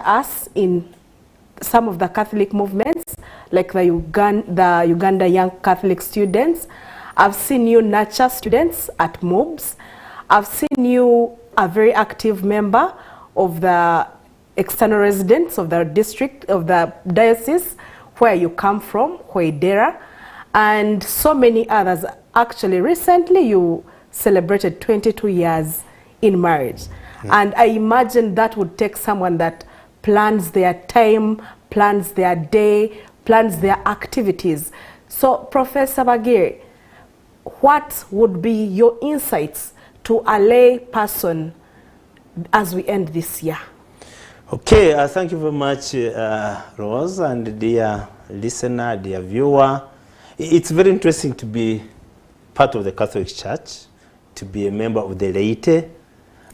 us in some of the Catholic movements, like the Uganda Young Catholic Students. I've seen you nurture students at MOBS. I've seen you a very active member of the external residents of the district, of the diocese where you come from, Hoidera, and so many others. Actually, recently you celebrated 22 years in marriage. Yeah. And I imagine that would take someone that plans their time, plans their day, plans their activities. So, Professor Bagire, what would be your insights to a lay person as we end this year? Okay, thank you very much, Rose, and dear listener, dear viewer. It's very interesting to be part of the Catholic Church, to be a member of the laity,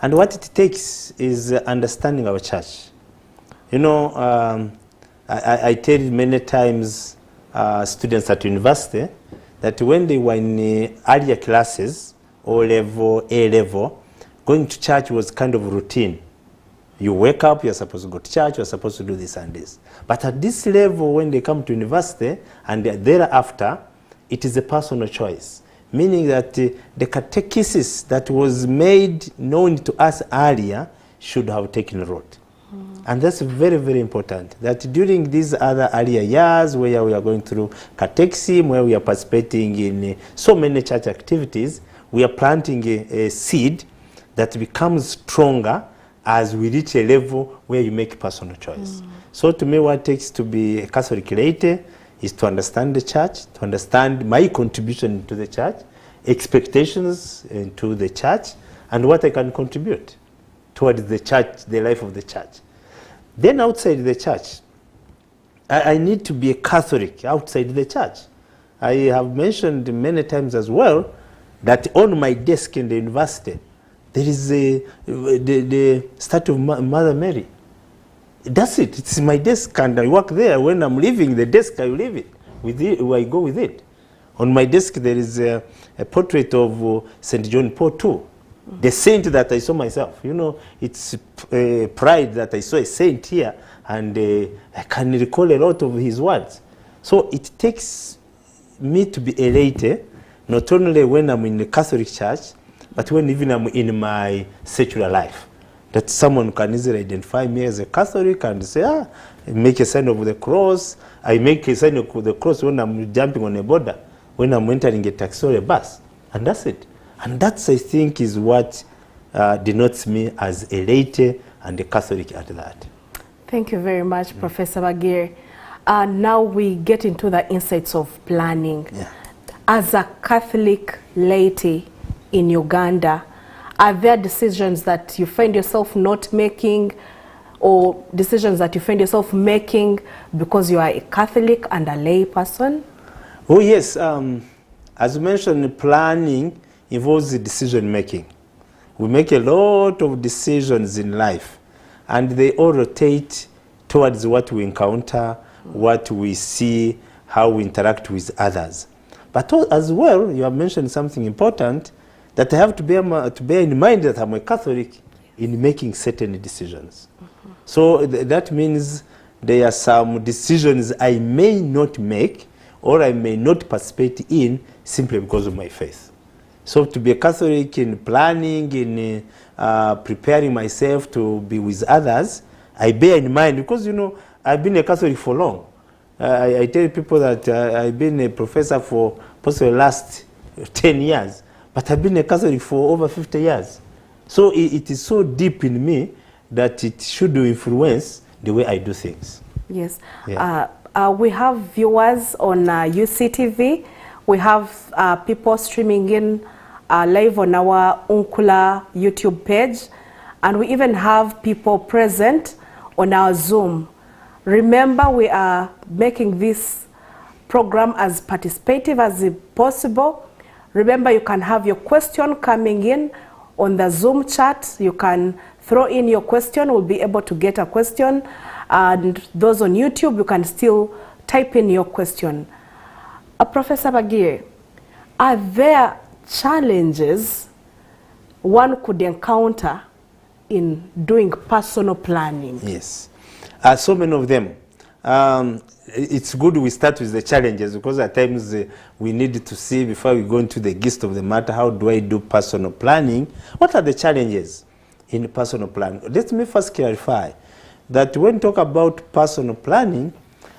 and what it takes is understanding our church. You know, I tell many times students at university that when they were in earlier classes, O level, A level, going to church was kind of routine. You wake up, you're supposed to go to church, you're supposed to do this and this. But at this level, when they come to university and thereafter, it is a personal choice. Meaning that the catechesis that was made known to us earlier should have taken root. And that's very, very important, that during these other earlier years where we are going through catechism, where we are participating in so many church activities, we are planting a seed that becomes stronger as we reach a level where you make personal choice. So to me, what it takes to be a Catholic laity is to understand the church, to understand my contribution to the church, expectations to the church, and what I can contribute towards the church, the life of the church. Then outside the church, I need to be a Catholic outside the church. I have mentioned many times as well that on my desk in the university, there is the statue of Mother Mary. That's it. It's my desk, and I work there. When I'm leaving the desk, I leave it. I go with it. On my desk, there is a portrait of St. John Paul II, the saint that I saw myself. You know, it's pride that I saw a saint here, and I can recall a lot of his words. So it takes me to be elated, not only when I'm in the Catholic Church, but when even I'm in my secular life. That someone can easily identify me as a Catholic and say, make a sign of the cross. I make a sign of the cross when I'm jumping on a border, when I'm entering a taxi or a bus. And that's it. And that's, I think, is what denotes me as a laity and a Catholic at that. Thank you very much, Professor Bagire. Now we get into the insights of planning. Yeah. As a Catholic laity in Uganda, are there decisions that you find yourself not making, or decisions that you find yourself making because you are a Catholic and a lay person? Oh yes, as you mentioned, planning involves the decision making. We make a lot of decisions in life, and they all rotate towards what we encounter, what we see, how we interact with others. But as well, you have mentioned something important, that I have to bear in mind that I'm a Catholic in making certain decisions. So that means there are some decisions I may not make or I may not participate in simply because of my faith. So to be a Catholic in planning, in preparing myself to be with others, I bear in mind, because, you know, I've been a Catholic for long. I tell people that I've been a professor for possibly the last 10 years. But I've been a Catholic for over 50 years. So it is so deep in me that it should influence the way I do things. Yes. Yeah. We have viewers on UCTV. We have people streaming in live on our UNCCLA YouTube page. And we even have people present on our Zoom. Remember, we are making this program as participative as possible. Remember, you can have your question coming in on the Zoom chat. You can throw in your question. We'll be able to get a question. And those on YouTube, you can still type in your question. Professor Bagire, are there challenges one could encounter in doing personal planning? Yes. So many of them. It's good we start with the challenges, because at times we need to see, before we go into the gist of the matter, how do I do personal planning? What are the challenges in personal planning? Let me first clarify that when we talk about personal planning,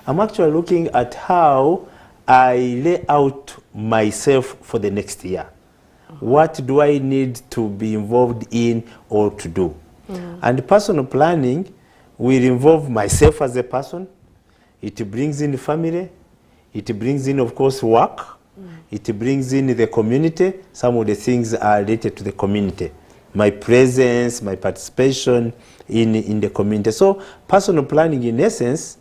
I'm actually looking at how I lay out myself for the next year. What do I need to be involved in or to do? And personal planning will involve myself as a person. It brings in the family. It brings in, of course, work. It brings in the community. Some of the things are related to the community. My presence, my participation in the community. So personal planning, in essence,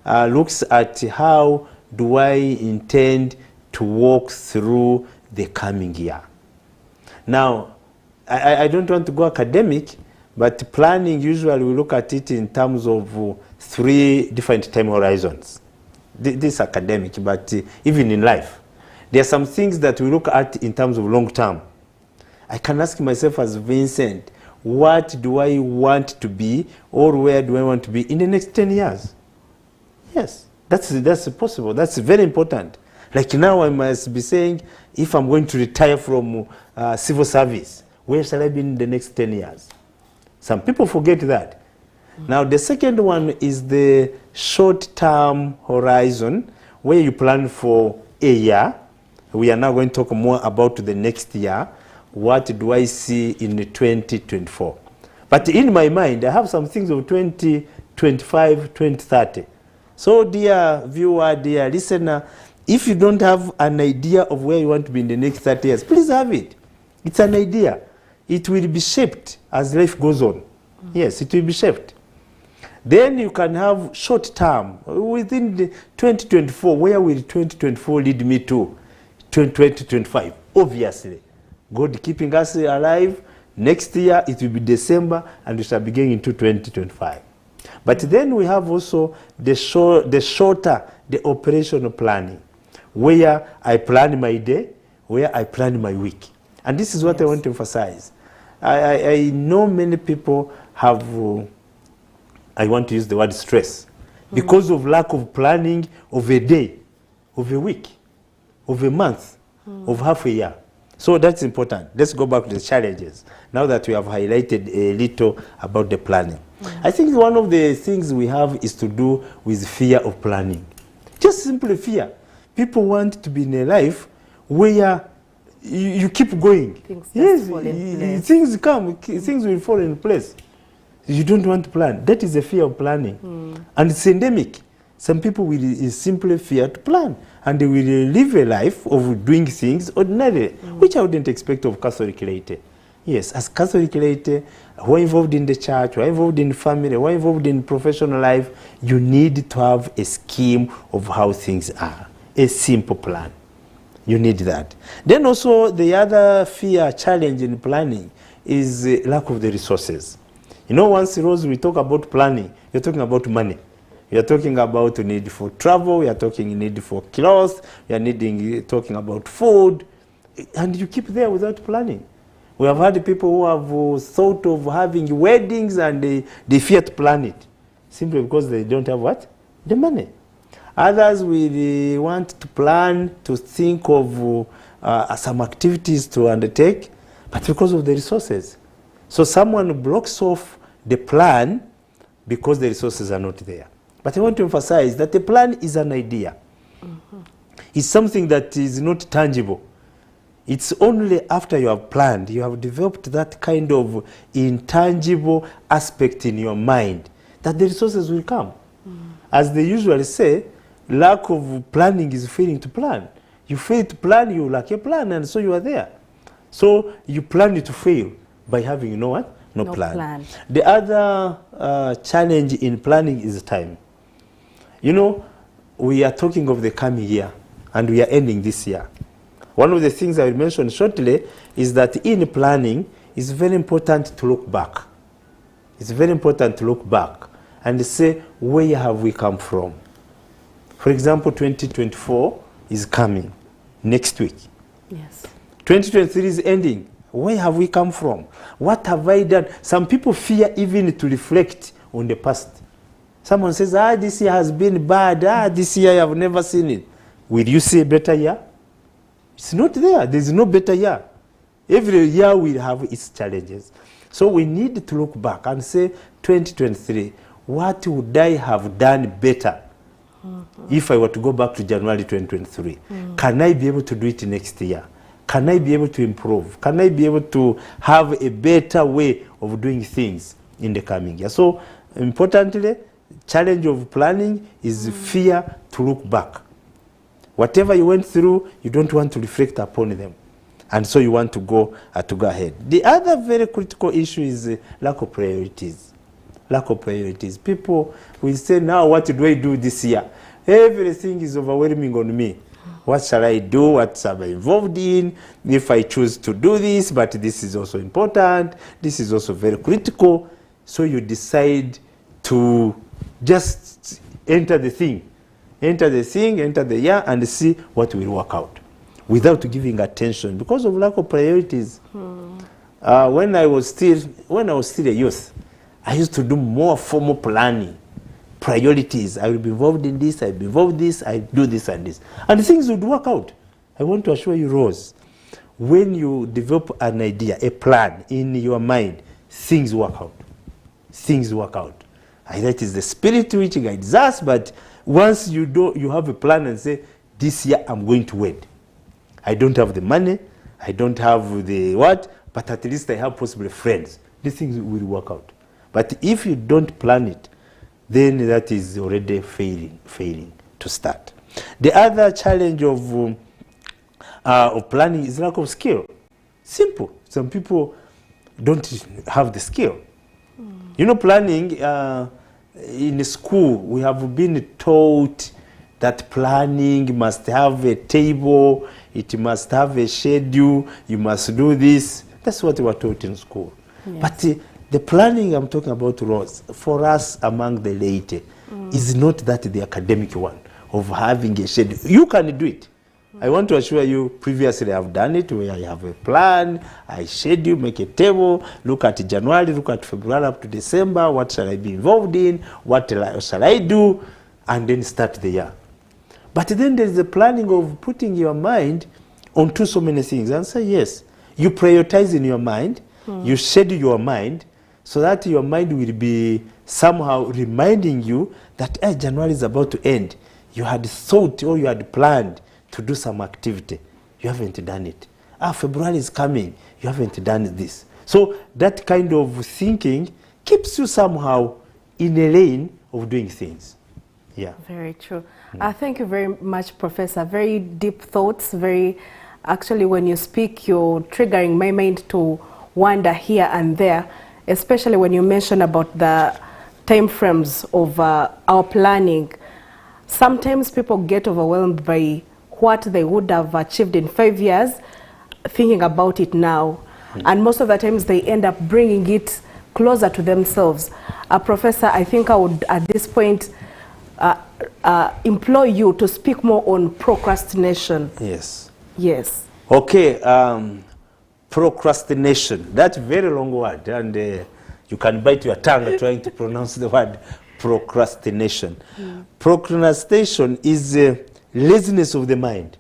looks at how do I intend to walk through the coming year. Now, I don't want to go academic, but planning, usually we look at it in terms of 3 different time horizons. This is academic, but even in life, there are some things that we look at in terms of long term. I can ask myself as Vincent, what do I want to be, or where do I want to be in the next 10 years? Yes, that's possible. That's very important. Like now I must be saying, if I'm going to retire from civil service, where shall I be in the next 10 years? Some people forget that. Now the second one is the short-term horizon, where you plan for a year. We are now going to talk more about the next year. What do I see in 2024? But in my mind, I have some things of 2025, 2030. So dear viewer, dear listener, if you don't have an idea of where you want to be in the next 30 years, please have it. It's an idea. It will be shaped as life goes on. Yes, it will be shaped. Then you can have short term, within the 2024, where will 2024 lead me to 2025? Obviously, God keeping us alive, next year it will be December, and we shall be getting into 2025. But then we have also the shorter, the operational planning, where I plan my day, where I plan my week. And this is what I want to emphasize. I know many people have, I want to use the word stress, because of lack of planning of a day, of a week, of a month, of half a year. So that's important. Let's go back to the challenges, now that we have highlighted a little about the planning. I think one of the things we have is to do with fear of planning. Just simply fear. People want to be in a life where you keep going. Things just fall in place. Things come, things will fall in place. You don't want to plan. That is the fear of planning. And it's endemic. Some people will simply fear to plan, and they will live a life of doing things ordinarily, which I wouldn't expect of Catholic laity. Yes, as Catholic laity, who are involved in the church, who are involved in family, who are involved in professional life, you need to have a scheme of how things are, a simple plan. You need that. Then also the other fear, challenge in planning is lack of the resources. You know, once, Rose, we talk about planning, you're talking about money. You're talking about the need for travel, you're talking need for clothes, you're talking about food, and you keep there without planning. We have had people who have thought of having weddings and they fear to plan it, simply because they don't have what? The money. Others will want to plan, to think of some activities to undertake, but because of the resources. So someone blocks off the plan because the resources are not there. But I want to emphasize that the plan is an idea. It's something that is not tangible. It's only after you have planned, you have developed that kind of intangible aspect in your mind, that the resources will come. As they usually say, lack of planning is failing to plan. You fail to plan, you lack a plan, and so you are there. So you plan to fail by having, you know what? No plan. The other challenge in planning is time. You know, we are talking of the coming year, and we are ending this year. One of the things I will mention shortly is that in planning, it's very important to look back. It's very important to look back and say, where have we come from? For example, 2024 is coming next week. Yes. 2023 is ending. Where have we come from? What have I done? Some people fear even to reflect on the past. Someone says, this year has been bad. This year I have never seen it. Will you see a better year? It's not there. There's no better year. Every year will have its challenges. So we need to look back and say, 2023, what would I have done better if I were to go back to January 2023? Can I be able to do it next year? Can I be able to improve? Can I be able to have a better way of doing things in the coming year? So importantly, challenge of planning is fear to look back. Whatever you went through, you don't want to reflect upon them. And so you want to go ahead. The other very critical issue is lack of priorities. Lack of priorities. People will say, now what do I do this year? Everything is overwhelming on me. What shall I do? What am I involved in? If I choose to do this, but this is also important. This is also very critical. So you decide to just enter the thing. Enter the year and see what will work out without giving attention because of lack of priorities. When I was still a youth, I used to do more formal planning. Priorities. I will be involved in this, I'll be involved in this, I do this and this. And things would work out. I want to assure you, Rose, when you develop an idea, a plan in your mind, things work out. Things work out. And that is the spirit which guides us, but once you have a plan and say, this year I'm going to wed. I don't have the money, I don't have the what, but at least I have possibly friends. These things will work out. But if you don't plan it, then that is already failing to start. The other challenge of planning is lack of skill. Simple. Some people don't have the skill. You know, planning, in school, we have been taught that planning must have a table, it must have a schedule, you must do this. That's what we were taught in school. Yes. But the planning I'm talking about, Rose, for us among the laity, is not that the academic one of having a schedule. You can do it. I want to assure you, previously I've done it where I have a plan, I schedule, make a table, look at January, look at February up to December, what shall I be involved in, what shall I do, and then start the year. But then there's the planning of putting your mind onto so many things and say, yes, you prioritize in your mind, you schedule your mind, so that your mind will be somehow reminding you that January is about to end. You had thought or you had planned to do some activity. You haven't done it. February is coming. You haven't done this. So that kind of thinking keeps you somehow in a lane of doing things. Yeah. Very true. Thank you very much, Professor. Very deep thoughts. Actually, when you speak, you're triggering my mind to wander here and there, especially when you mention about the time frames of our planning. Sometimes people get overwhelmed by what they would have achieved in 5 years, thinking about it now. And most of the times they end up bringing it closer to themselves. Professor, I think I would at this point implore you to speak more on procrastination. Yes. Yes. Okay, procrastination. That's a very long word, and you can bite your tongue trying to pronounce the word procrastination. Procrastination is laziness of the mind.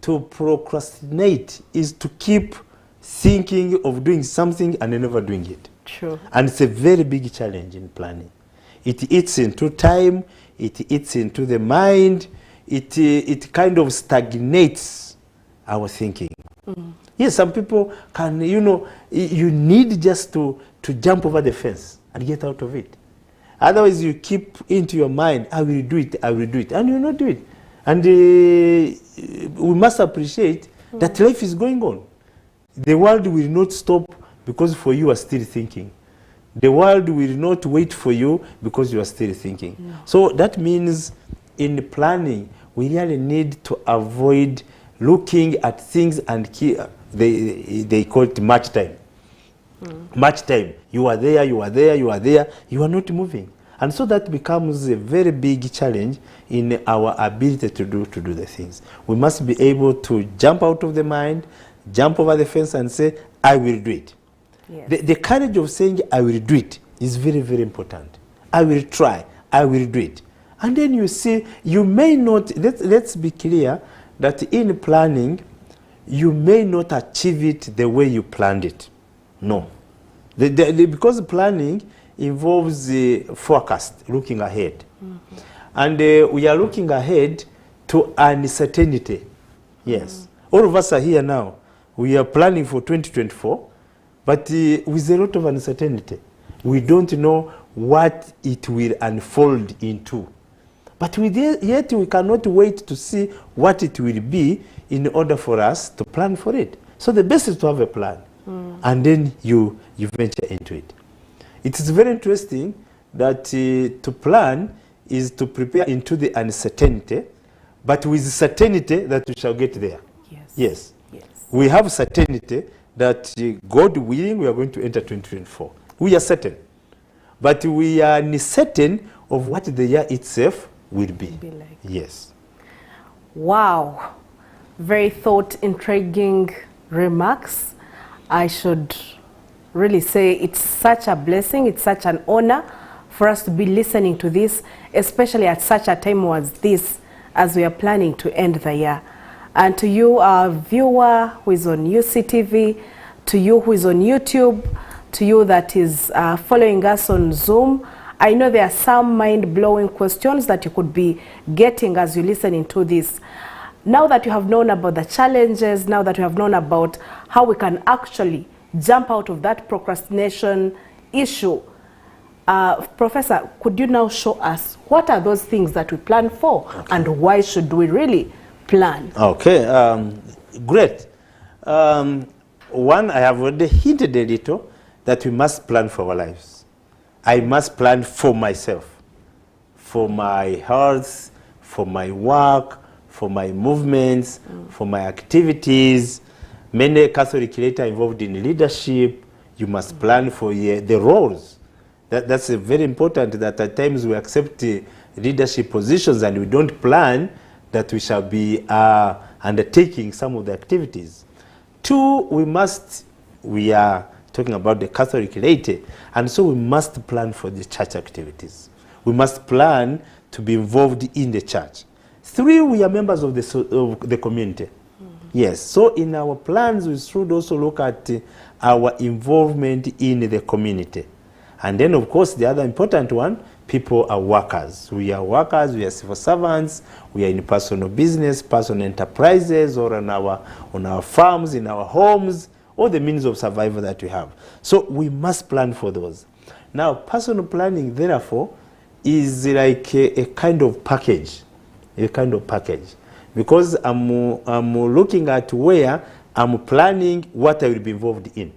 To procrastinate is to keep thinking of doing something and never doing it. True. And it's a very big challenge in planning. It eats into time, it eats into the mind, it kind of stagnates our thinking. Yes, some people can, you need just to jump over the fence and get out of it. Otherwise, you keep into your mind, I will do it, and you will not do it. And we must appreciate that life is going on. The world will not stop because for you are still thinking. The world will not wait for you because you are still thinking. No. So that means in planning, we really need to avoid looking at things and they call it match time. Match time. You are there, you are there, you are there, you are not moving. And so that becomes a very big challenge in our ability to do the things. We must be able to jump out of the mind, jump over the fence and say, I will do it. Yes. The courage of saying, I will do it is very, very important. I will try. I will do it. And then you see, you may not, let's be clear that in planning, you may not achieve it the way you planned it. No. Because planning involves the forecast, looking ahead. And we are looking ahead to uncertainty. Yes. All of us are here now. We are planning for 2024, but with a lot of uncertainty. We don't know what it will unfold into. But yet we cannot wait to see what it will be in order for us to plan for it. So the best is to have a plan, and then you venture into it. It is very interesting that to plan is to prepare into the uncertainty, but with certainty that we shall get there. Yes. We have certainty that God willing, we are going to enter 2024. We are certain. But we are uncertain of what the year itself will be. Like. Yes. Wow. Very thought-intriguing remarks. I should really say it's such a blessing, it's such an honor for us to be listening to this, especially at such a time as this, as we are planning to end the year. And to you, our viewer who is on UCTV, to you who is on YouTube, to you that is following us on Zoom, I know there are some mind-blowing questions that you could be getting as you're listening to this. Now that you have known about the challenges, now that you have known about how we can actually jump out of that procrastination issue, Professor, could you now show us what are those things that we plan for, and why should we really plan? Okay, great. One, I have already hinted a little that we must plan for our lives. I must plan for myself, for my health, for my work, for my movements, for my activities. Many Catholic later involved in leadership. You must plan for the roles. That's very important, that at times we accept leadership positions and we don't plan that we shall be undertaking some of the activities. Two, we are talking about the Catholic laity, and so we must plan for the church activities. We must plan to be involved in the church. Three, we are members of the community. Yes, so in our plans, we should also look at our involvement in the community. And then, of course, the other important one, people are workers. We are workers, we are civil servants, we are in personal business, personal enterprises, or on our farms, in our homes, all the means of survival that we have. So we must plan for those. Now, personal planning, therefore, is like a kind of package, because I'm looking at where I'm planning what I will be involved in.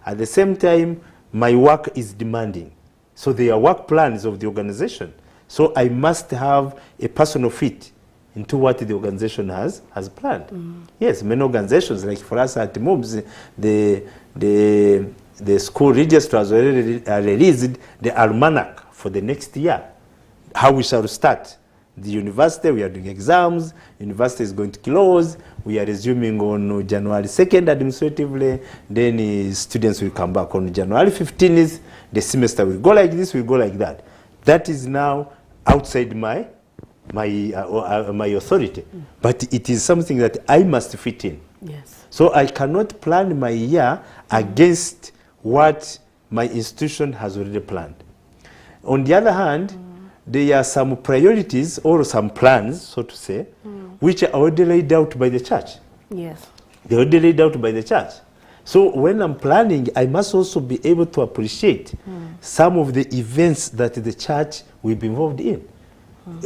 At the same time, my work is demanding. So there are work plans of the organization. So I must have a personal fit into what the organization has planned. Yes, many organizations, like for us at MOBS, the school register has already released the almanac for the next year, how we shall start. The university, we are doing exams, university is going to close, we are resuming on January 2nd administratively, then students will come back on January 15th, the semester will go like this, will go like that. That is now outside my authority, but it is something that I must fit in. Yes. So I cannot plan my year against what my institution has already planned. On the other hand, there are some priorities or some plans, so to say, which are already laid out by the church. Yes. They're already laid out by the church. So when I'm planning, I must also be able to appreciate some of the events that the church will be involved in.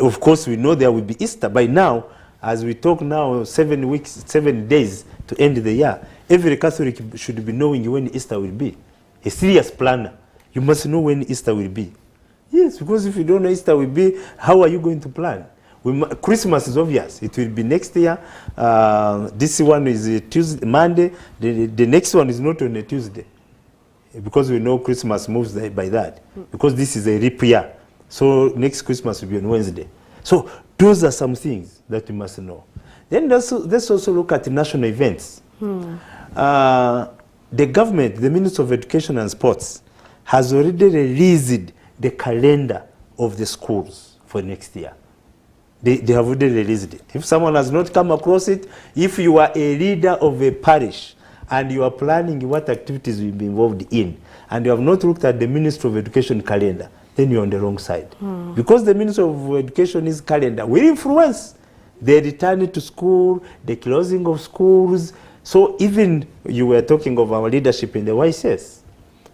Of course, we know there will be Easter. By now, as we talk now, 7 weeks, 7 days to end the year, every Catholic should be knowing when Easter will be. A serious planner, you must know when Easter will be. Yes, because if you don't know Easter will be, how are you going to plan? Christmas is obvious. It will be next year. This one is Tuesday, Monday. The next one is not on a Tuesday, because we know Christmas moves by that. Because this is a leap year, so next Christmas will be on Wednesday. So those are some things that we must know. Then let's also look at national events. The government, the Ministry of Education and Sports, has already released the calendar of the schools for next year. They have already released it. If someone has not come across it, if you are a leader of a parish and you are planning what activities will be involved in, and you have not looked at the Ministry of Education calendar, then you're on the wrong side. Because the Ministry of Education's calendar will influence the return to school, the closing of schools. So even you were talking of our leadership in the YCS,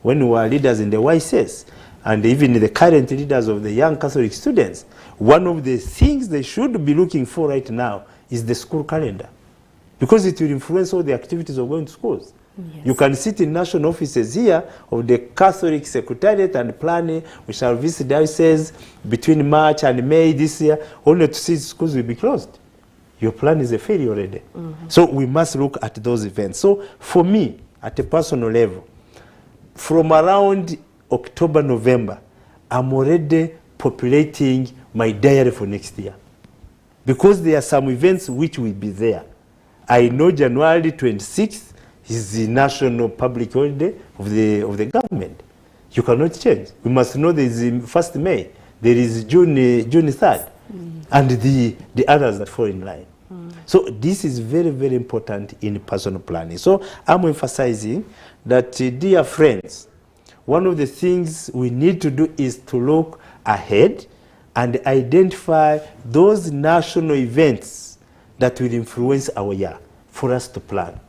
when we were leaders in the YCS, and even the current leaders of the young Catholic students, one of the things they should be looking for right now is the school calendar, because it will influence all the activities of going to schools. Yes. You can sit in national offices here of the Catholic Secretariat and planning. We shall visit dioceses between March and May this year, only to see schools will be closed. Your plan is a failure already. So we must look at those events. So for me, at a personal level, from around October, November, I'm already populating my diary for next year, because there are some events which will be there. I know January 26th is the national public holiday of the government. You cannot change. We must know there is 1st May, there is June 3rd, and the others that fall in line. So this is very, very important in personal planning. So I'm emphasizing that, dear friends, one of the things we need to do is to look ahead and identify those national events that will influence our year for us to plan.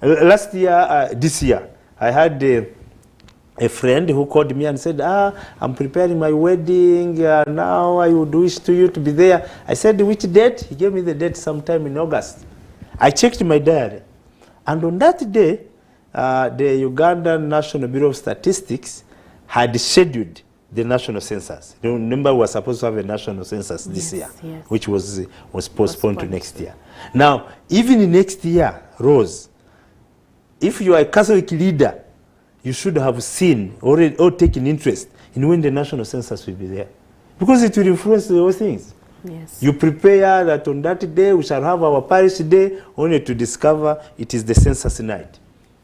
Last year, this year, I had a friend who called me and said, I'm preparing my wedding, now I would wish to you to be there. I said, which date? He gave me the date sometime in August. I checked my diary, and on that day, the Ugandan National Bureau of Statistics had scheduled the national census. You remember, we were supposed to have a national census this year, which was postponed to next year. Now, even in next year, Rose, if you are a Catholic leader, you should have seen or taken interest in when the national census will be there, because it will influence those things. Yes. You prepare that on that day we shall have our parish day, only to discover it is the census night.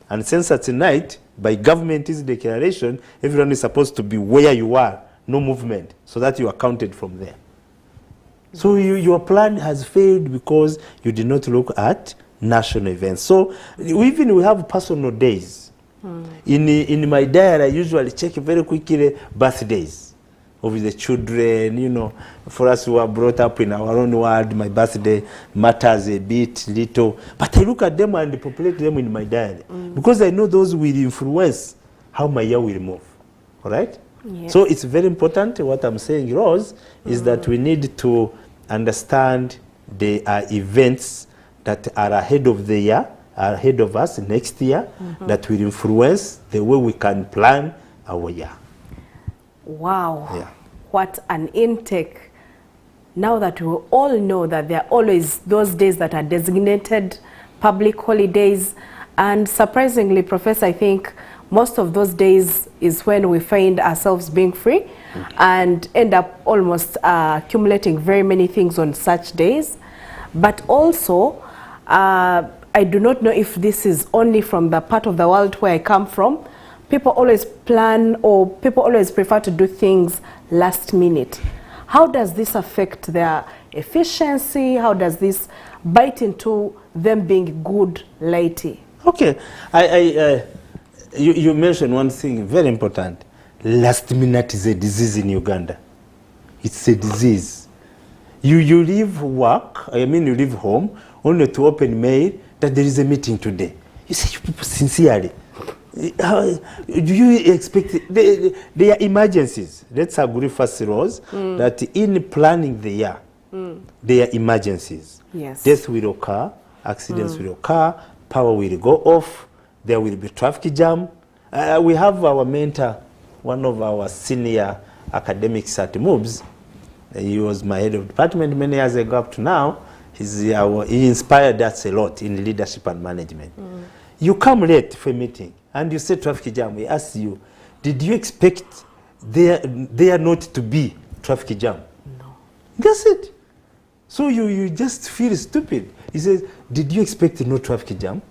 And census night, by government's declaration, everyone is supposed to be where you are, no movement, so that you are counted from there. So your plan has failed because you did not look at national events. So we have personal days. In my diary, I usually check very quickly birthdays of the children. You know, for us who are brought up in our own world, my birthday matters a bit, little. But I look at them and populate them in my diary, because I know those will influence how my year will move. All right? Yes. So it's very important. What I'm saying, Rose, is that we need to understand the events that are ahead of the year, are ahead of us next year, that will influence the way we can plan our year. Wow. Yeah. What an intake. Now that we all know that there are always those days that are designated public holidays, and surprisingly, Professor, I think most of those days is when we find ourselves being free and end up almost accumulating very many things on such days. But also, I do not know if this is only from the part of the world where I come from. People always plan, or people always prefer to do things last minute. How does this affect their efficiency? How does this bite into them being good laity? Okay, you mentioned one thing very important. Last minute is a disease in Uganda. It's a disease. You leave work, you leave home, only to open mail that there is a meeting today. You say, you people, sincerely, do you expect, there are emergencies. Let's agree first, Rose, that in planning the year, there are emergencies. Yes. Death will occur, accidents will occur, power will go off, there will be traffic jam. We have our mentor, one of our senior academics at MOBS. He was my head of department many years ago up to now. He inspired us a lot in leadership and management. You come late for a meeting and you say traffic jam. We ask you, did you expect there not to be traffic jam? No. That's it. So you just feel stupid. He says, did you expect no traffic jam?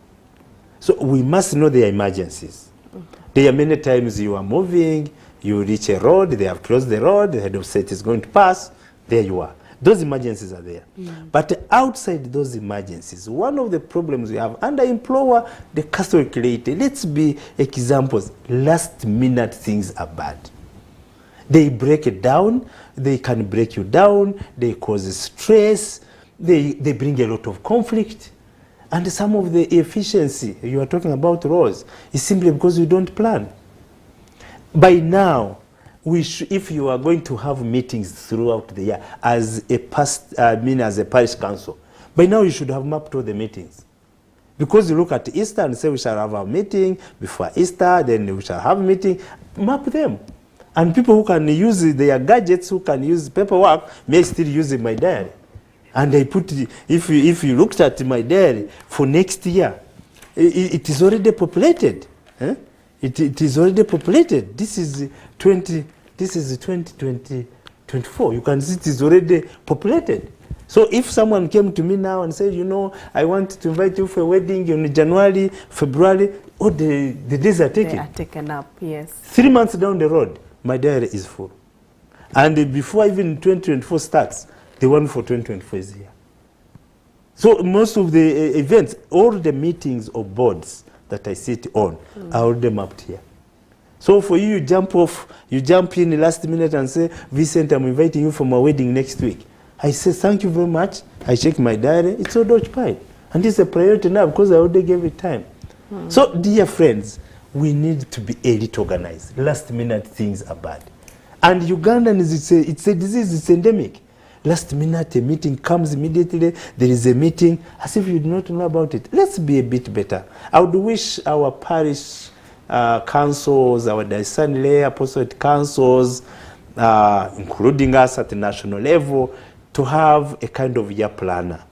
So we must know there are emergencies. There are many times you are moving, you reach a road, they have closed the road, the head of state is going to pass, there you are. Those emergencies are there. But outside those emergencies, one of the problems we have, and I implore the Catholic laity, let's be examples, last minute things are bad. They break it down, they can break you down, they cause stress, they bring a lot of conflict. And some of the efficiency you are talking about, Rose, is simply because you don't plan. By now, if you are going to have meetings throughout the year as a parish council, by now you should have mapped all the meetings. Because you look at Easter and say we shall have a meeting before Easter, then we shall have a meeting, map them. And people who can use their gadgets, who can use paperwork, may still use my diary. And I put, if you looked at my diary for next year, it is already populated. Eh? It is already populated. This is 2024. You can see it is already populated. So if someone came to me now and said, you know, I want to invite you for a wedding in January, February, oh, the days are taken. They are taken up, yes. 3 months down the road, my diary is full. And before even 2024 starts, the one for 2024 is here. So most of the events, all the meetings or boards that I sit on are already mapped here. So for you, you jump in last minute and say, Vincent, I'm inviting you for my wedding next week. I say, thank you very much. I check my diary. It's all occupied. And it's a priority now because I already gave it time. So, dear friends, we need to be a little organized. Last minute things are bad. And Ugandans, it's a disease, it's endemic. Last minute a meeting comes immediately, there is a meeting, as if you do not know about it. Let's be a bit better. I would wish our parish councils, our diocese lay apostolate councils, including us at the national level, to have a kind of year planner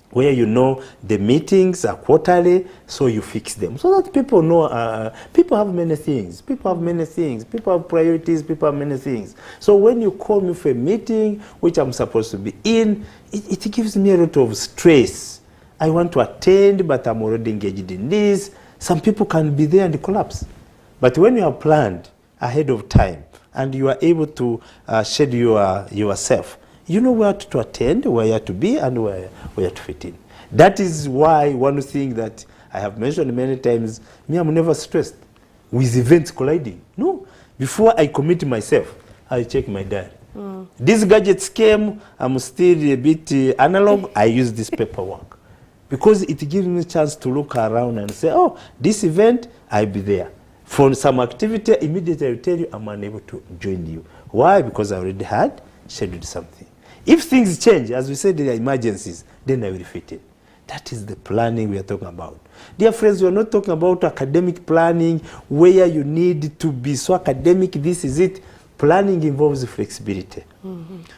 where you know the meetings are quarterly, so you fix them. So that people know, people have many things. People have many things. People have priorities. People have many things. So when you call me for a meeting, which I'm supposed to be in, it gives me a lot of stress. I want to attend, but I'm already engaged in this. Some people can be there and collapse. But when you have planned ahead of time, and you are able to schedule yourself, you know where to attend, where to be, and where to fit in. That is why one thing that I have mentioned many times, me, I'm never stressed with events colliding. No. Before I commit myself, I check my diary. These gadgets came, I'm still a bit analog, I use this paperwork. Because it gives me a chance to look around and say, oh, this event, I'll be there. For some activity, immediately I will tell you I'm unable to join you. Why? Because I already had scheduled something. If things change, as we said, there are emergencies, then I will fit in. That is the planning we are talking about. Dear friends, we are not talking about academic planning where you need to be so academic, this is it. Planning involves flexibility.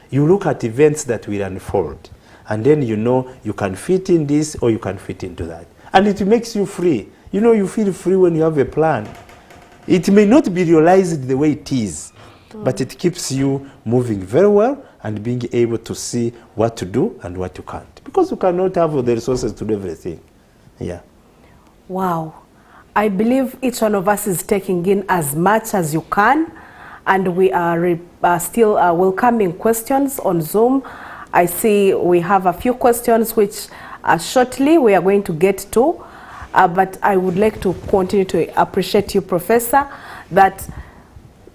You look at events that will unfold, and then you know you can fit in this or you can fit into that. And it makes you free. You know, you feel free when you have a plan. It may not be realized the way it is, but it keeps you moving very well and being able to see what to do and what you can't. Because you cannot have the resources to do everything. Yeah. Wow. I believe each one of us is taking in as much as you can. And we are still welcoming questions on Zoom. I see we have a few questions which shortly we are going to get to. But I would like to continue to appreciate you, Professor, that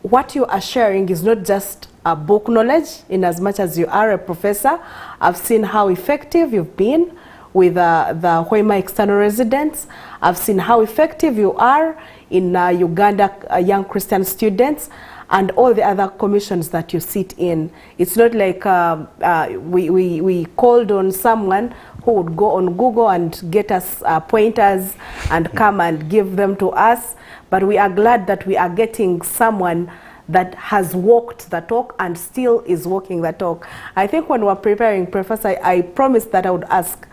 what you are sharing is not just a book knowledge, in as much as you are a professor. I've seen how effective you've been with the Hoima external residents. I've seen how effective you are in Uganda young Christian students and all the other commissions that you sit in. It's not like we called on someone who would go on Google and get us pointers and come and give them to us. But we are glad that we are getting someone that has walked the talk and still is walking the talk. I think when we were preparing, Professor, I promised that I would ask,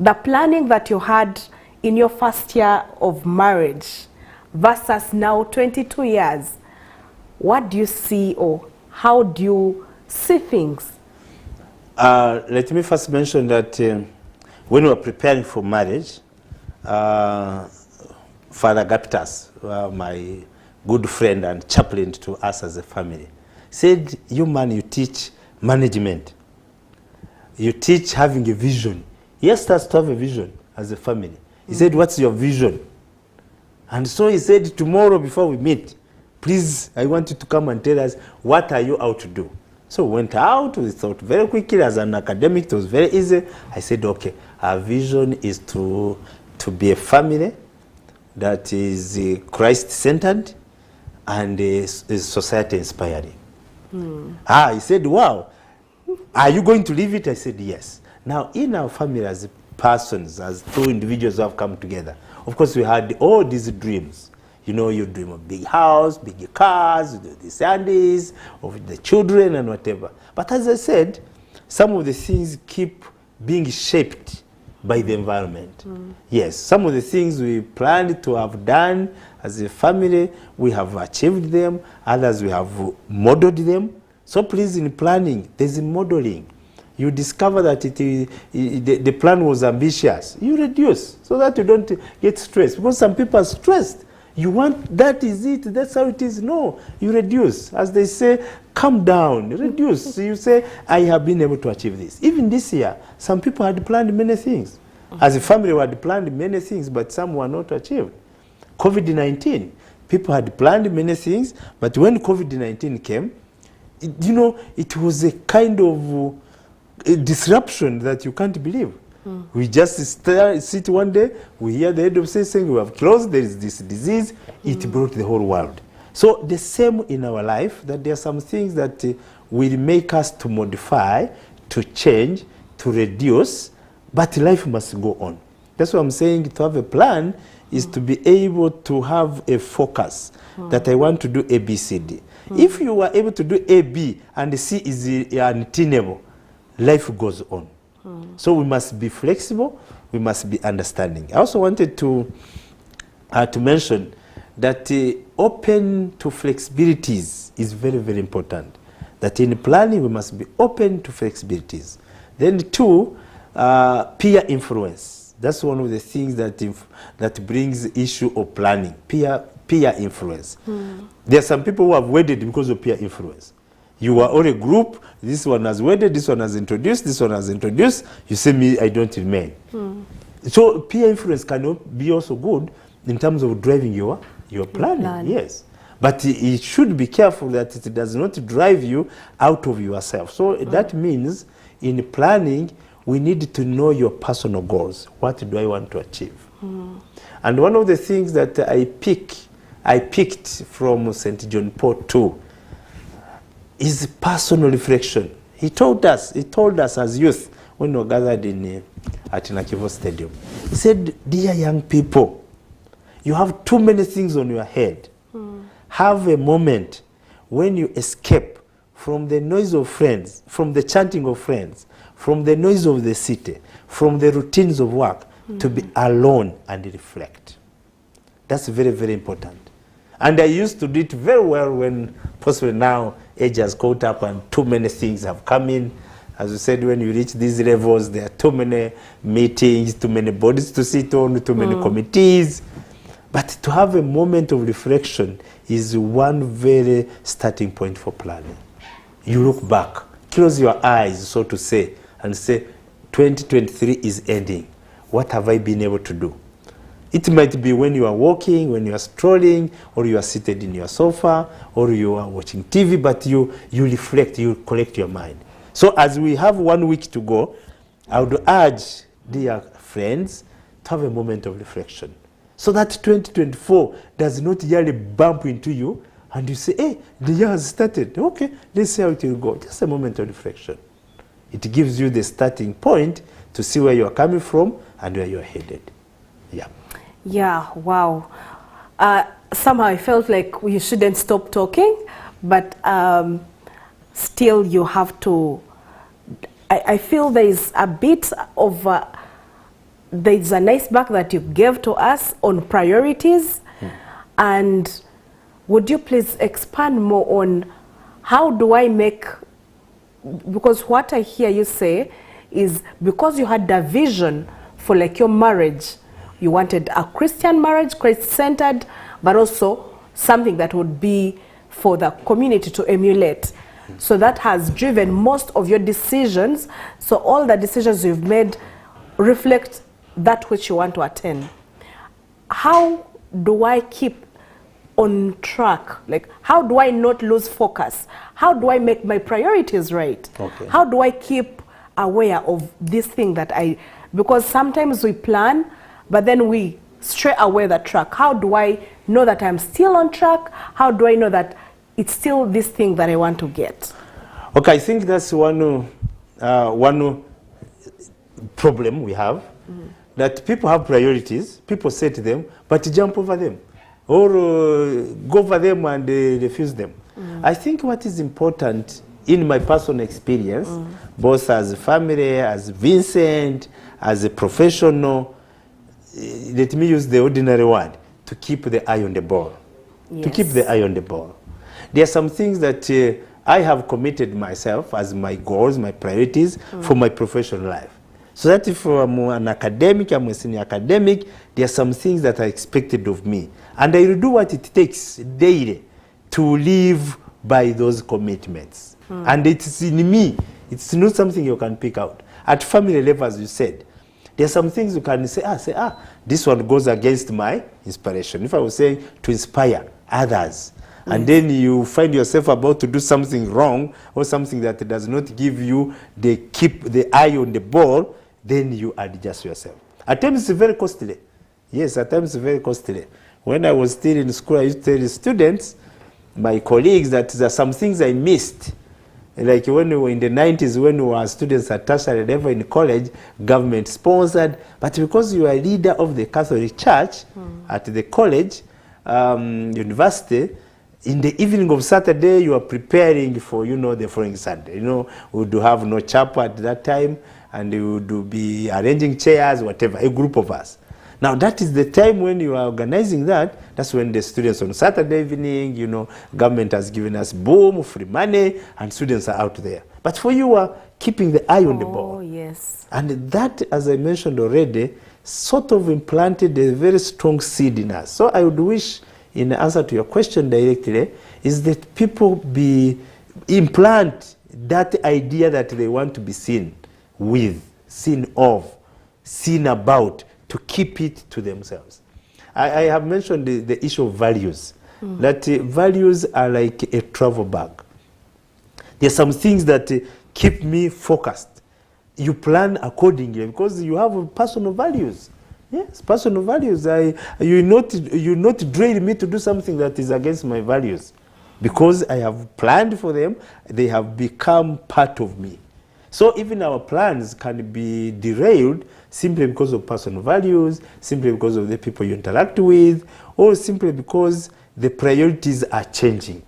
the planning that you had in your first year of marriage versus now 22 years, what do you see, or how do you see things? Let me first mention that when we were preparing for marriage, Father Gapitas, my good friend and chaplain to us as a family. He said, you man, you teach management. You teach having a vision. He asked us to have a vision as a family. He said, what's your vision? And so he said, tomorrow before we meet, please, I want you to come and tell us, what are you out to do? So we went out, we thought very quickly, as an academic, it was very easy. I said, okay, our vision is to be a family that is Christ-centered and is society-inspiring. He said, wow, are you going to leave it? I said, yes. Now, in our family as persons, as two individuals who have come together, of course, we had all these dreams. You know, you dream of big house, big cars, the Sundays, of the children and whatever. But as I said, some of the things keep being shaped by the environment. Yes, some of the things we planned to have done as a family, we have achieved them. Others, we have modeled them. So please, in planning, there's a modeling. You discover that the plan was ambitious. You reduce so that you don't get stressed. Because some people are stressed. You want, that is it, that's how it is. No, you reduce. As they say, calm down, reduce. So you say, I have been able to achieve this. Even this year, some people had planned many things. As a family, we had planned many things, but some were not achieved. COVID-19, people had planned many things, but when COVID-19 came, you know, it was a kind of a disruption that you can't believe. We just sit one day, we hear the head of state saying we have closed, there is this disease, it brought the whole world. So the same in our life, that there are some things that will make us to modify, to change, to reduce, but life must go on. That's what I'm saying, to have a plan is to be able to have a focus, that I want to do A, B, C, D. If you are able to do A, B, and C is unattainable, life goes on. So we must be flexible, we must be understanding. I also wanted to mention that open to flexibilities is very, very important. That in planning we must be open to flexibilities. Then two, peer influence. That's one of the things that brings the issue of planning, peer influence. There are some people who have wedded because of peer influence. You are all a group, this one has wedded, this one has introduced, this one has introduced, you say, me, I don't remain. So peer influence can be also good in terms of driving your planning, yes. But it should be careful that it does not drive you out of yourself. So that means in planning, we need to know your personal goals. What do I want to achieve? And one of the things that I picked from St. John Paul II is personal reflection. He told us as youth when we were gathered at Nakivo Stadium. He said, dear young people, you have too many things on your head. Have a moment when you escape from the noise of friends, from the chanting of friends, from the noise of the city, from the routines of work, to be alone and reflect. That's very, very important. And I used to do it very well when possibly now age has caught up and too many things have come in. As you said, when you reach these levels, there are too many meetings, too many bodies to sit on, too many committees. But to have a moment of reflection is one very starting point for planning. You look back, close your eyes, so to say, and say, 2023 is ending. What have I been able to do? It might be when you are walking, when you are strolling, or you are seated in your sofa, or you are watching TV, but you reflect, you collect your mind. So as we have 1 week to go, I would urge, dear friends, to have a moment of reflection. So that 2024 does not really bump into you, and you say, hey, the year has started. Okay, let's see how it will go. Just a moment of reflection. It gives you the starting point to see where you are coming from and where you are headed. Yeah. Yeah, wow. Somehow I felt like we shouldn't stop talking, but still you have to, I feel there is a bit of, there is a nice back that you gave to us on priorities. And would you please expand more on how do I make, because what I hear you say is because you had a vision for like your marriage, you wanted a Christian marriage, Christ-centered, but also something that would be for the community to emulate. So that has driven most of your decisions. So all the decisions you've made reflect that which you want to attain. How do I keep on track? Like, how do I not lose focus? How do I make my priorities right? Okay. How do I keep aware of this thing that because sometimes we plan, but then we stray away the track. How do I know that I'm still on track? How do I know that it's still this thing that I want to get? Okay, I think that's one problem we have, that people have priorities, people set them, but jump over them, or go over them and refuse them. I think what is important in my personal experience, both as a family, as Vincent, as a professional, let me use the ordinary word, to keep the eye on the ball. Yes. To keep the eye on the ball. There are some things that I have committed myself as my goals, my priorities for my professional life. So that if I'm an academic, I'm a senior academic, there are some things that are expected of me. And I will do what it takes daily to live by those commitments. And it's in me. It's not something you can pick out. At family level, as you said, there are some things you can say, this one goes against my inspiration. If I was saying to inspire others, and then you find yourself about to do something wrong or something that does not give you keep the eye on the ball, then you adjust yourself. At times it's very costly. Yes, at times it's very costly. When I was still in school, I used to tell the students, my colleagues, that there are some things I missed. Like when we were in the 90s, when we were students at tertiary level in college, government sponsored, but because you are a leader of the Catholic Church at the college, university, in the evening of Saturday, you are preparing for, the following Sunday. We would have no chapel at that time, and we would be arranging chairs, whatever, a group of us. Now, that is the time when you are organizing that. That's when the students on Saturday evening, government has given us boom, free money, and students are out there. But for you are keeping the eye on the ball. Oh, yes. And that, as I mentioned already, sort of implanted a very strong seed in us. So I would wish, in answer to your question directly, is that people implant that idea that they want to be seen with, seen of, seen about, to keep it to themselves. I have mentioned the issue of values, that values are like a travel bag. There are some things that keep me focused. You plan accordingly because you have personal values. Yes, personal values. You not drill me to do something that is against my values. Because I have planned for them, they have become part of me. So even our plans can be derailed simply because of personal values, simply because of the people you interact with, or simply because the priorities are changing.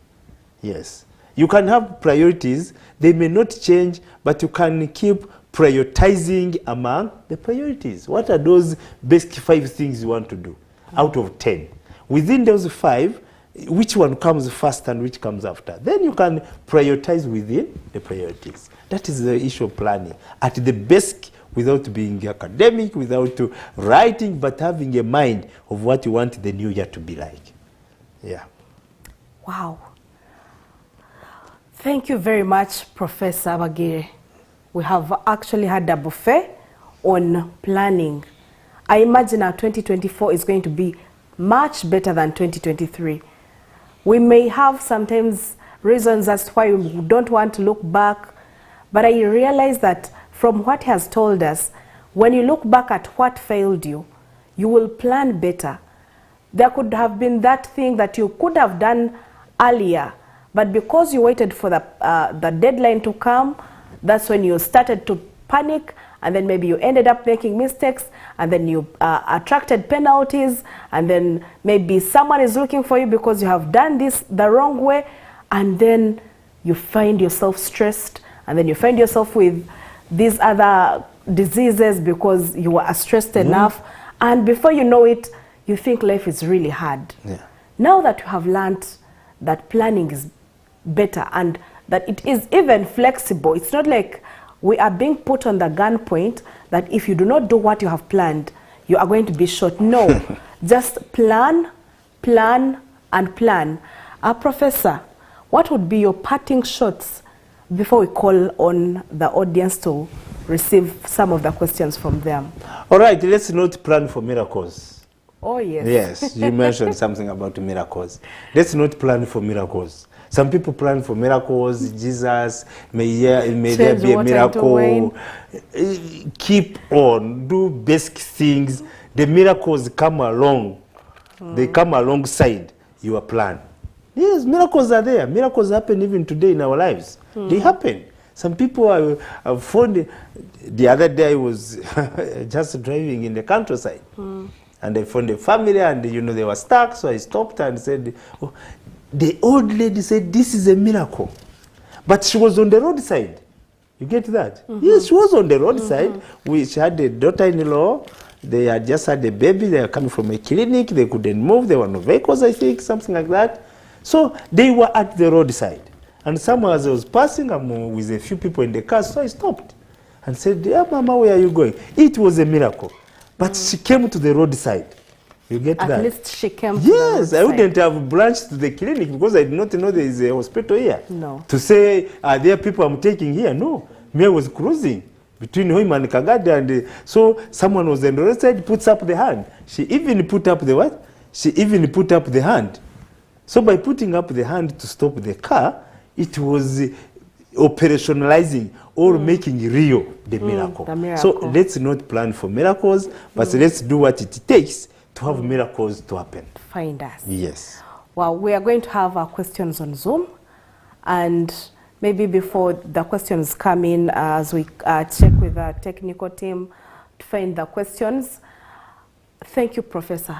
Yes. You can have priorities, they may not change, but you can keep prioritizing among the priorities. What are those basic 5 things you want to do out of 10? Within those 5, which one comes first and which comes after? Then you can prioritize within the priorities. That is the issue of planning. At the basic, without being academic, without writing, but having a mind of what you want the new year to be like. Yeah. Wow. Thank you very much, Professor Bagire. We have actually had a buffet on planning. I imagine our 2024 is going to be much better than 2023. We may have sometimes reasons as to why we don't want to look back, but I realize that from what he has told us, when you look back at what failed you, you will plan better. There could have been that thing that you could have done earlier, but because you waited for the deadline to come, that's when you started to panic, and then maybe you ended up making mistakes, and then you attracted penalties, and then maybe someone is looking for you because you have done this the wrong way, and then you find yourself stressed, and then you find yourself with these other diseases because you were stressed enough, and before you know it, you think life is really hard. Yeah. Now that you have learned that planning is better and that it is even flexible, it's not like we are being put on the gunpoint that if you do not do what you have planned, you are going to be shot. No, just plan, plan, and plan. Professor, what would be your parting shots before we call on the audience to receive some of the questions from them? All right, let's not plan for miracles. Oh, yes. Yes, you mentioned something about miracles. Let's not plan for miracles. Some people plan for miracles. Jesus, may there be a miracle. Keep on, do basic things. The miracles come along. They come alongside your plan. Yes, miracles are there. Miracles happen even today in our lives. They happen. Some people have found, the other day I was just driving in the countryside. And I found a family and, you know, they were stuck. So I stopped and said, oh, the old lady said, this is a miracle. But she was on the roadside. You get that? Yes, she was on the roadside. She had a daughter-in-law. They had just had a baby. They were coming from a clinic. They couldn't move. There were no vehicles, I think, something like that. So they were at the roadside. And someone, as I was passing, I'm with a few people in the car, so I stopped and said, yeah, Mama, where are you going? It was a miracle. But she came to the roadside. You get that? At least she came to Yes, the I roadside. wouldn't have branched to the clinic because I did not know there is a hospital here. No. To say, are there people I'm taking here? No. Me, I was cruising between him and Kagada. And so someone was on the roadside, puts up the hand. She even put up the what? She even put up the hand. So by putting up the hand to stop the car, it was operationalizing or making real the miracle. The miracle. So let's not plan for miracles, but let's do what it takes to have miracles to happen. Find us. Yes. Well, we are going to have our questions on Zoom. And maybe before the questions come in, as we check with the technical team to find the questions. Thank you, Professor.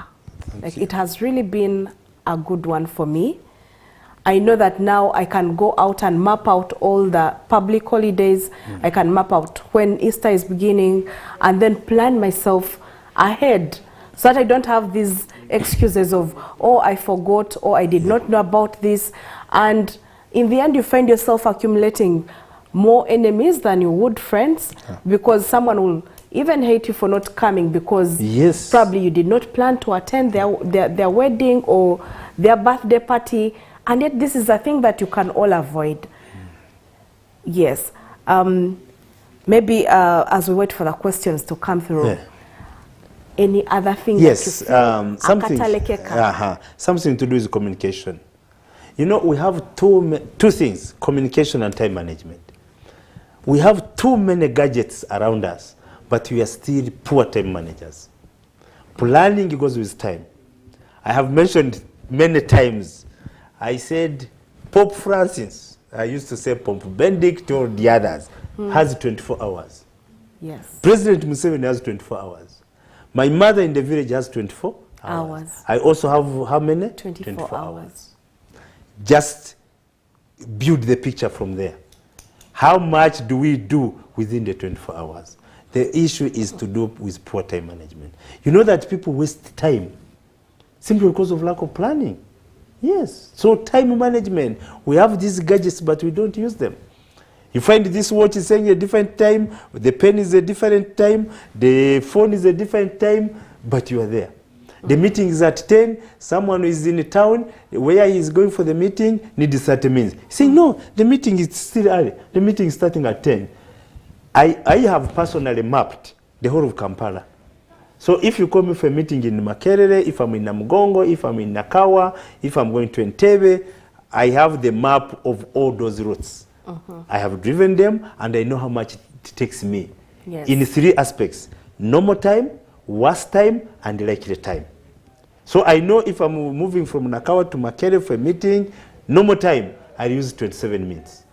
Thank you. It has really been a good one for me. I know that now I can go out and map out all the public holidays. I can map out when Easter is beginning and then plan myself ahead so that I don't have these excuses of, oh, I forgot, or I did not know about this. And in the end, you find yourself accumulating more enemies than you would friends, because someone will even hate you for not coming because Yes. probably you did not plan to attend their wedding or their birthday party. And yet this is a thing that you can all avoid. Yes. Maybe as we wait for the questions to come through, Yeah. any other thing Yes, that you feel something to do with communication. You know, we have two things, communication and time management. We have too many gadgets around us, but we are still poor time managers. Planning goes with time. I have mentioned many times, I said Pope Francis, I used to say Pope Benedict or the others, has 24 hours. Yes. President Museveni has 24 hours. My mother in the village has 24 hours. I also have how many? 24 hours. Just build the picture from there. How much do we do within the 24 hours? The issue is to do with poor time management. You know that people waste time simply because of lack of planning. Yes. So time management. We have these gadgets, but we don't use them. You find this watch is saying a different time, the pen is a different time, the phone is a different time, but you are there. The meeting is at 10, someone is in a town, where he is going for the meeting, needs 30 minutes. Say, no, the meeting is still early. The meeting is starting at 10. I have personally mapped the whole of Kampala. So if you call me for a meeting in Makerere, if I'm in Namugongo, if I'm in Nakawa, if I'm going to Entebbe, I have the map of all those routes. I have driven them and I know how much it takes me. Yes. In 3 aspects: normal time, worst time, and likely time. So I know if I'm moving from Nakawa to Makerere for a meeting, normal time, I use 27 minutes.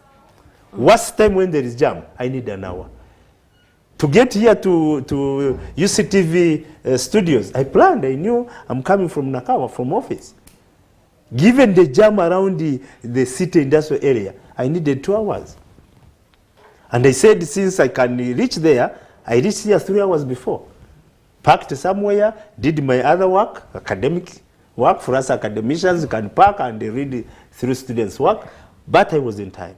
Worst time, when there is jam, I need an hour. To get here to UCTV studios, I planned. I knew I'm coming from Nakawa, from office. Given the jam around the city industrial area, I needed 2 hours. And I said, since I can reach there, I reached here 3 hours before. Parked somewhere, did my other work, academic work. For us academicians, you can park and read through students' work. But I was in time.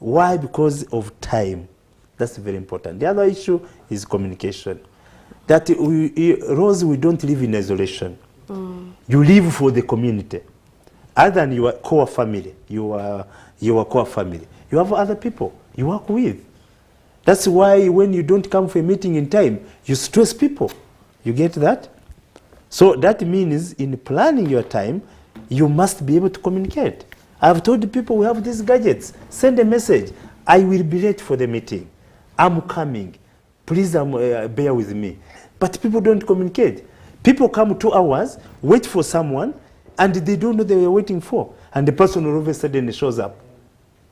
Why? Because of time. That's very important. The other issue is communication. That Rose, we don't live in isolation. You live for the community. other than your core family, your core family, you have other people you work with. That's why when you don't come for a meeting in time, you stress people. You get that? So that means in planning your time, you must be able to communicate. I've told the people we have these gadgets. Send a message. I will be late for the meeting. I'm coming. Please bear with me. But people don't communicate. People come 2 hours, wait for someone, and they don't know they were waiting for. And the person all of a sudden shows up.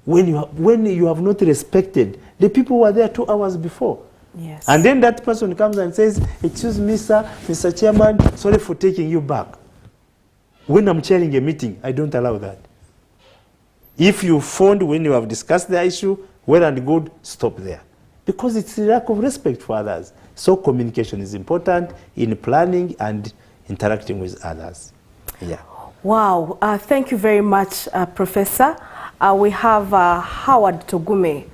When you have not respected the people who were there 2 hours before. Yes. And then that person comes and says, excuse me, sir, Mr. Chairman, sorry for taking you back. When I'm chairing a meeting, I don't allow that. If you phoned when you have discussed the issue, well and good, stop there. Because it's a lack of respect for others. So communication is important in planning and interacting with others. Yeah. Wow. Thank you very much, Professor. We have Howard Togume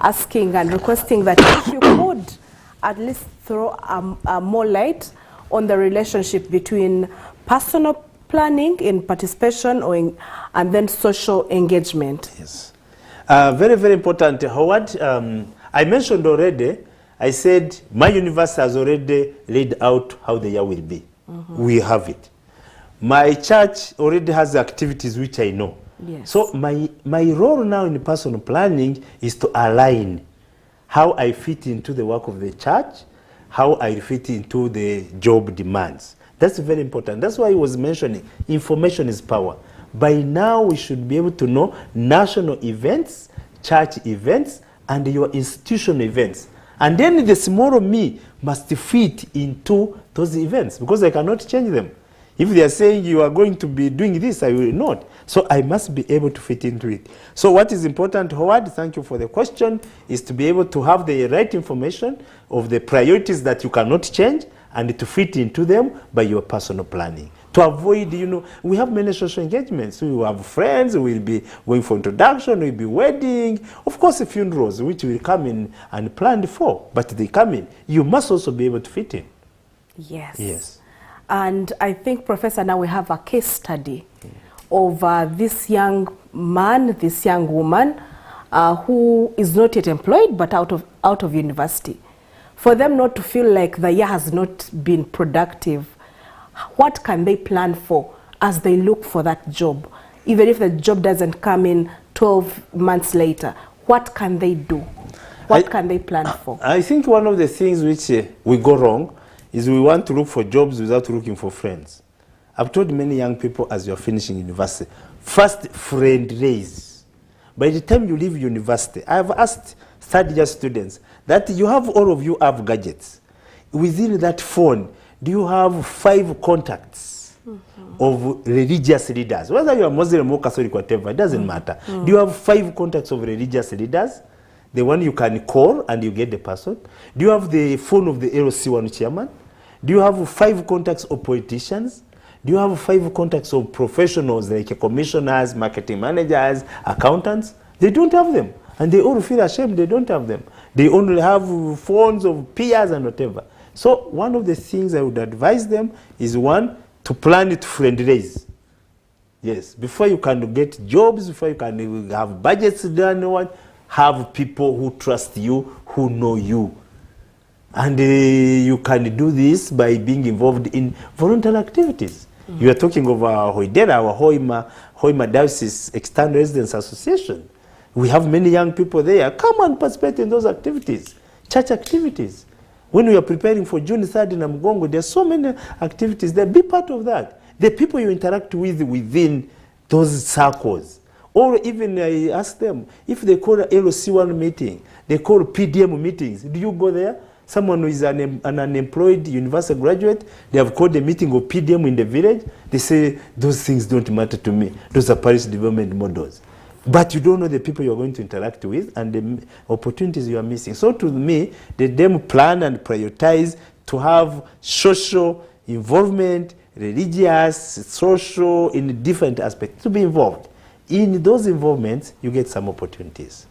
asking and requesting that if you could at least throw more light on the relationship between personal planning in participation and then social engagement. Yes. Very, very important. Howard, I mentioned already, I said my university has already laid out how the year will be. We have it. My church already has activities which I know. Yes. So my role now in personal planning is to align how I fit into the work of the church, how I fit into the job demands. That's very important. That's why I was mentioning information is power. By now we should be able to know national events, church events, and your institutional events. And then the smaller me must fit into those events because I cannot change them. If they are saying you are going to be doing this, I will not. So I must be able to fit into it. So what is important, Howard, thank you for the question, is to be able to have the right information of the priorities that you cannot change and to fit into them by your personal planning. To avoid, we have many social engagements. We have friends, we'll be going for introduction, we'll be wedding, of course funerals, which will come in and planned for, but they come in. You must also be able to fit in. Yes. Yes. And I think, Professor, now we have a case study of this young man, this young woman who is not yet employed but out of university. For them not to feel like the year has not been productive, what can they plan for as they look for that job? Even if the job doesn't come in 12 months later, what can they do? What can they plan for? I think one of the things which we go wrong is we want to look for jobs without looking for friends. I've told many young people as you're finishing university, first friend raise. By the time you leave university, I've asked third-year students that all of you have gadgets. Within that phone, do you have 5 contacts of religious leaders? Whether you are Muslim or Catholic, whatever, it doesn't matter. Do you have 5 contacts of religious leaders? The one you can call and you get the person. Do you have the phone of the LC1 chairman? Do you have 5 contacts of politicians? Do you have 5 contacts of professionals like commissioners, marketing managers, accountants? They don't have them. And they all feel ashamed they don't have them. They only have phones of peers and whatever. So one of the things I would advise them is, one, to plan it friend raise. Yes, before you can get jobs, before you can have budgets done, have people who trust you, who know you. And you can do this by being involved in voluntary activities. You are talking of Hoidera, our Hoima Diocese External Residents Association. We have many young people there. Come and participate in those activities, church activities. When we are preparing for June 3rd in Amugongo, there are so many activities there. Be part of that. The people you interact with within those circles. Or even I ask them, if they call an LC1 meeting, they call PDM meetings, do you go there? Someone who is an unemployed university graduate, they have called a meeting of PDM in the village. They say, those things don't matter to me. Those are parish development models. But you don't know the people you're going to interact with and the opportunities you are missing. So to me, them plan and prioritize to have social involvement, religious, social, in different aspects, to be involved. In those involvements, you get some opportunities.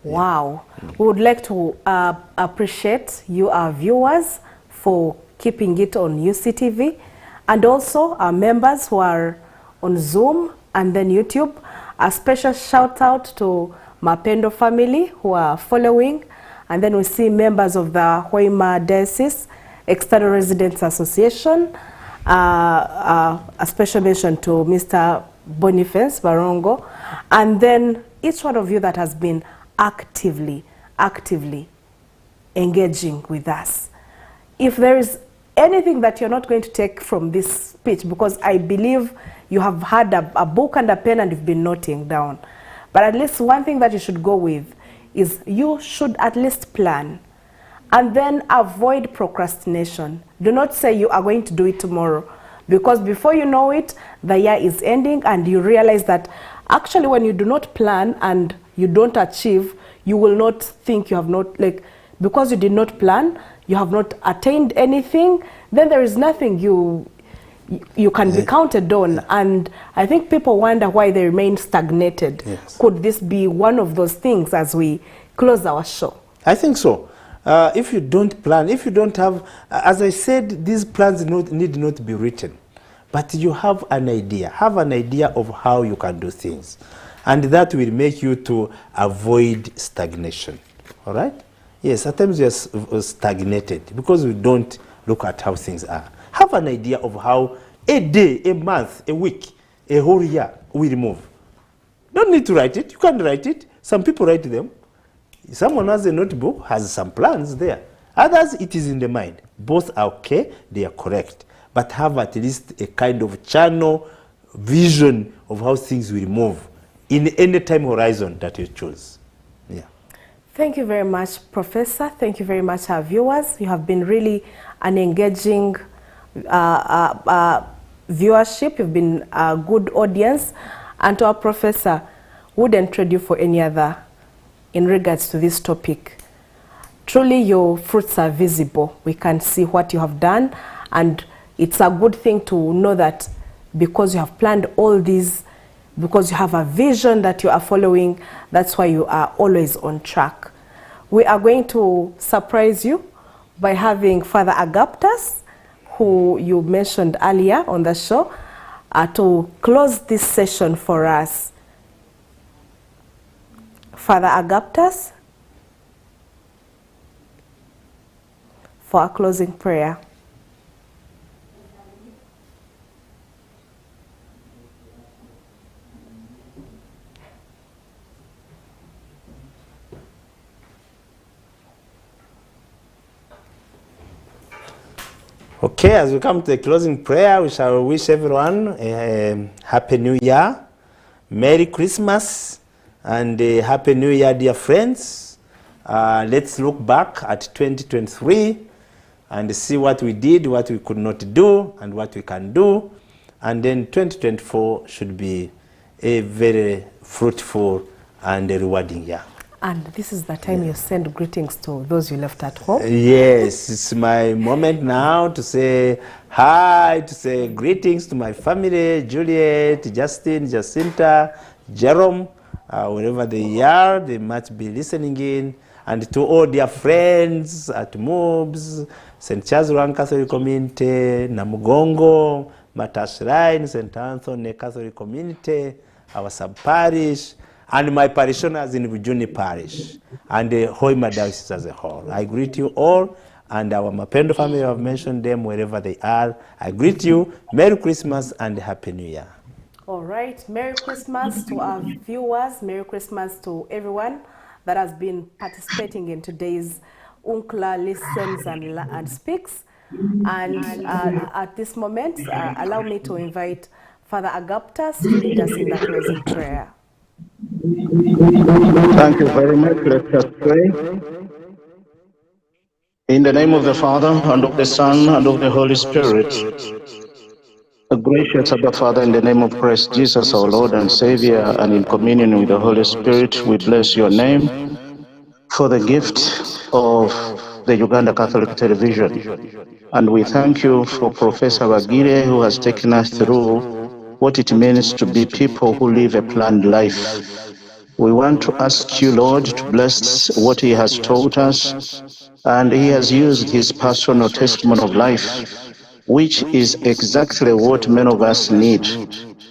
Wow. We would like to appreciate you, our viewers, for keeping it on UCTV, and also our members who are on Zoom and then YouTube. A special shout out to Mapendo family who are following. And then we see members of the Hoima Diocese External Residents Association. A special mention to Mr. Boniface Barongo. And then each one of you that has been actively engaging with us. If there is anything that you're not going to take from this speech, because I believe you have had a book and a pen and you've been noting down, but at least one thing that you should go with is you should at least plan and then avoid procrastination. Do not say you are going to do it tomorrow, because before you know it, the year is ending and you realize that actually when you do not plan and you don't achieve, you will not think you have not, like, because you did not plan, you have not attained anything, then there is nothing you can be counted on. And I think people wonder why they remain stagnated. Yes. Could this be one of those things as we close our show? I think so. If you don't plan, if you don't have, as I said, these plans need not be written, but you have an idea of how you can do things. And that will make you to avoid stagnation. All right? Yes, at times we are stagnated because we don't look at how things are. Have an idea of how a day, a month, a week, a whole year will move. Don't need to write it. You can write it. Some people write them. Someone has a notebook, has some plans there. Others, it is in the mind. Both are okay. They are correct. But have at least a kind of channel, vision of how things will move in any time horizon that you choose. Yeah. Thank you very much, Professor. Thank you very much, our viewers. You have been really an engaging viewership. You've been a good audience. And to our Professor, wouldn't trade you for any other in regards to this topic. Truly, your fruits are visible. We can see what you have done. And it's a good thing to know that because you have planned all these, because you have a vision that you are following, that's why you are always on track. We are going to surprise you by having Father Agaptus, who you mentioned earlier on the show, to close this session for us. Father Agaptus, for our closing prayer. Okay, as we come to the closing prayer, we shall wish everyone a Happy New Year, Merry Christmas, and a Happy New Year, dear friends. Let's look back at 2023 and see what we did, what we could not do, and what we can do. And then 2024 should be a very fruitful and a rewarding year. And this is the time you send greetings to those you left at home. Yes, it's my moment now to say hi, to say greetings to my family, Juliet, Justin, Jacinta, Jerome, wherever they are, they might be listening in, and to all their friends at MOBS, St. Charles Roman Catholic Community, Namugongo, Matashrine, St. Anthony Catholic Community, our sub-parish, and my parishioners in Vujuni Parish, and the Hoima Diocese as a whole. I greet you all, and our Mapendo family, I've mentioned them wherever they are. I greet you. Merry Christmas and Happy New Year. All right. Merry Christmas to our viewers. Merry Christmas to everyone that has been participating in today's UNCCLA Listens and Speaks. And at this moment, allow me to invite Father Agaptus to lead us in the closing prayer. Thank you very much. Let us pray. In the name of the Father, and of the Son, and of the Holy Spirit. Gracious Abba Father, in the name of Christ Jesus, our Lord and Savior, and in communion with the Holy Spirit, we bless your name for the gift of the Uganda Catholic Television. And we thank you for Professor Bagire, who has taken us through what it means to be people who live a planned life. We want to ask you, Lord, to bless what he has taught us, and he has used his personal testimony of life, which is exactly what many of us need.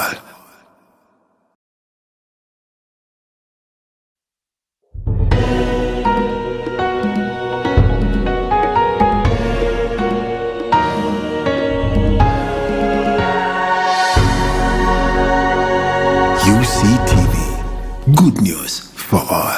all. UCTV, good news for all.